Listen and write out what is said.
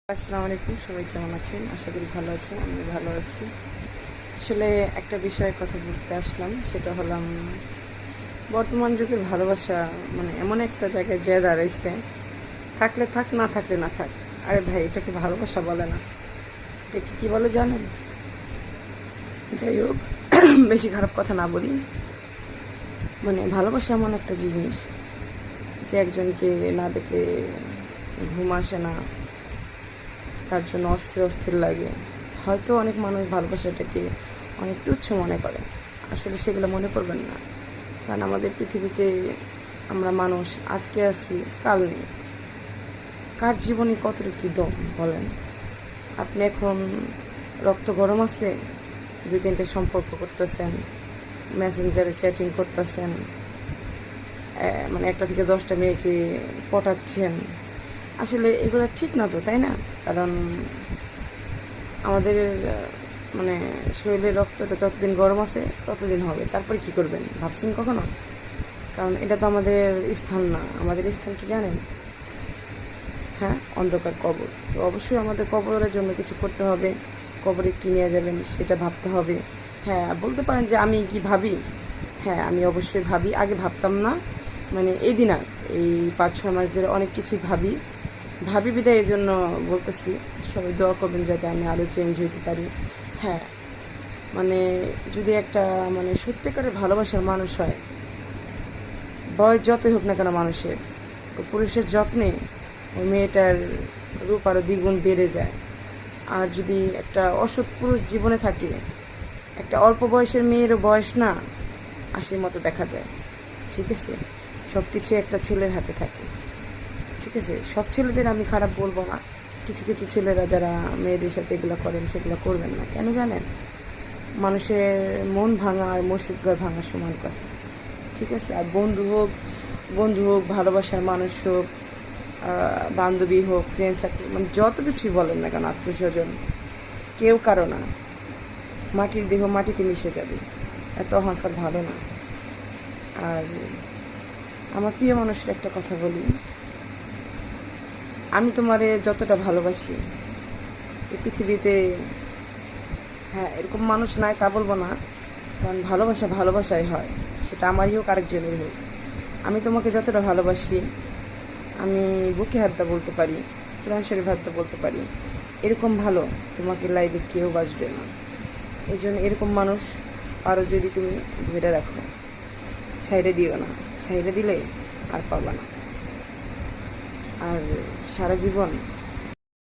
আসসালামু আলাইকুম, সবাই কেমন আছেন? আশা করি ভালো আছেন। আমি ভালো আছি। আসলে একটা বিষয়ে কথা বলতে আসলাম, সেটা হলাম বর্তমান যুগের ভালোবাসা মানে এমন একটা জায়গায় যেয়ে দাঁড়াইছে, থাকলে থাক, না থাকলে না থাক। আরে ভাই, এটাকে ভালোবাসা বলে না, এটাকে কী বলে জানেন? যাই হোক, বেশি খারাপ কথা না বলি। মানে ভালোবাসা এমন একটা জিনিস যে একজনকে না দেখলে ঘুম আসে না, তার জন্য অস্থির অস্থির লাগে। হয়তো অনেক মানুষ ভালোবাসাটাকে অনেক তুচ্ছ মনে করে, আসলে সেগুলো মনে করবেন না। কারণ আমাদের পৃথিবীতে আমরা মানুষ, আজকে আছি কাল নেই। কার জীবনে কতটুকু দম বলেন? আপনি এখন রক্ত গরম আছে, 2-3টে সম্পর্ক করতেছেন, মেসেঞ্জারে চ্যাটিং করতেছেন, মানে 1টা থেকে 10টা মেয়েকে পটাচ্ছেন। আসলে এগুলো ঠিক না তো, তাই না? কারণ আমাদের মানে শরীরের রক্তটা যতদিন গরম আছে ততদিন হবে, তারপরে কি করবেন ভাবছেন কখনো? কারণ এটা তো আমাদের স্থান না। আমাদের স্থান কি জানেন? হ্যাঁ, অন্ধকার কবর। তো অবশ্যই আমাদের কবরের জন্য কিছু করতে হবে। কবরে কী নিয়ে যাবেন সেটা ভাবতে হবে। হ্যাঁ, বলতে পারেন যে আমি কি ভাবি? হ্যাঁ, আমি অবশ্যই ভাবি। আগে ভাবতাম না, মানে এই দিন আর এই 5-6 মাস ধরে অনেক কিছুই ভাবি বিদায়। এই জন্য বলতেছি, সবাই দোয়া করবেন যাতে আমি আরও চেঞ্জ হইতে পারি। হ্যাঁ, মানে যদি একটা মানে সত্যিকারের ভালোবাসার মানুষ হয়, বয়স যতই হোক না কেন মানুষের, ওই পুরুষের যত্নে ওই মেয়েটার রূপ আরও দ্বিগুণ বেড়ে যায়। আর যদি একটা অসৎ পুরুষ জীবনে থাকে, একটা অল্প বয়সের মেয়েরও বয়স না 80 মতো দেখা যায়। ঠিক আছে, সব কিছু একটা ছেলের হাতে থাকে। ঠিক আছে, সব ছেলেদের আমি খারাপ বলবো না। কিছু কিছু ছেলেরা যারা মেয়েদের সাথে এগুলো করেন, সেগুলো করবেন না। কেন জানেন? মানুষের মন ভাঙা আর মসজিদ ঘর ভাঙা সমান কথা। ঠিক আছে, আর বন্ধু হোক, ভালোবাসার মানুষ হোক, বান্ধবী হোক, ফ্রেন্ড সার্কেল, মানে যত কিছুই বলেন না কেন, আত্মীয় স্বজন, কেউ কারো না। মাটির দেহ মাটিতে মিশে যাবে, এত অহংকার ভালো না। আর আমার প্রিয় মানুষের একটা কথা বলি, আমি তোমারে যতটা ভালোবাসি এই পৃথিবীতে, হ্যাঁ এরকম মানুষ নাই তা বলবো না। কারণ ভালোবাসাই হয়, সেটা আমারই হোক আরেকজনের হোক। আমি তোমাকে যতটা ভালোবাসি, আমি বুকে হাত দা বলতে পারি, কোরআন শরীফ হাত দা বলতে পারি, এরকম ভালো তোমাকে লাইফে কেউ বাসবে না। এই জন্য এরকম মানুষ আরও যদি তুমি ধরে রাখো, ছাইড়ে দিও না। ছাইড়ে দিলে আর পাবা না। আর সারা জীবন